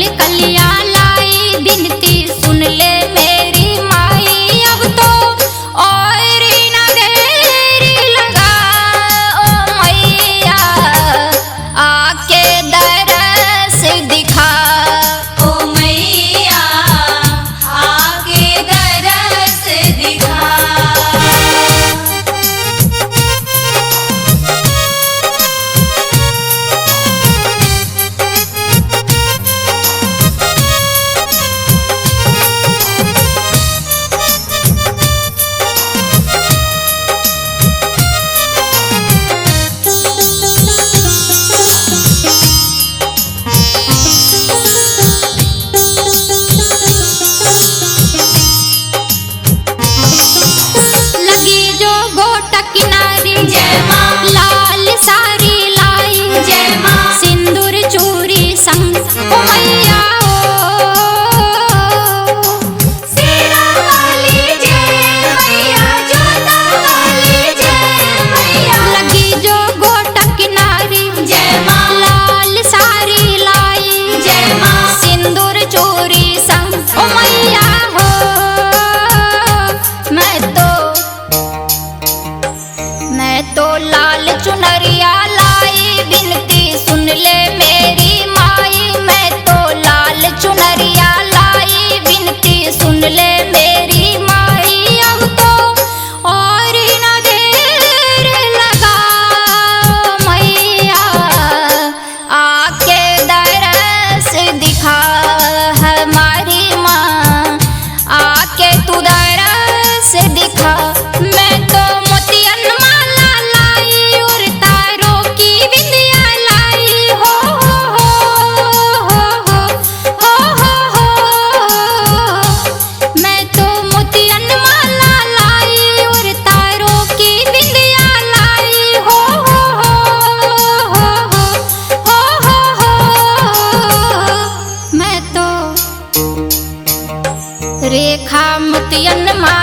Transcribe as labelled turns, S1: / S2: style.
S1: कली कलिया लाई बिनती सुन ले मेरी माई। अब तो और न देरी लगा ओ मैया, आके दरस दिखा
S2: ओ मैया, आके दरस दिखा।
S1: लगी जो गोटा किनारी
S2: जय माँ,
S1: लाल सारी लाई
S2: जय माँ,
S1: सिंदूर चूरी संग ओ मैया
S2: शेरा वाली जय मैया, जोता वाली जय मैया।
S1: लगी जो गोटा किनारी
S2: जय माँ,
S1: लाल सारी लाई
S2: जय माँ,
S1: सिंदूर चूरी संग ओ मैया हो। मैं तो लाल चुनरिया लाई बिनती सुन ले मेरी माई। मैं तो लाल चुनरिया लाई बिनती सुन ले मेरी माई। अब तो और न देर लगा मैया, आके दरस दिखा हमारी माँ, आके तू दरस दिखा। मैं तो मोतियन माला लाई और तारों की बिंदिया लाई हो मैं तो मोतियन माला लाई और तारों की बिंदिया लाई हो मैं तो रेखा मोतियन माला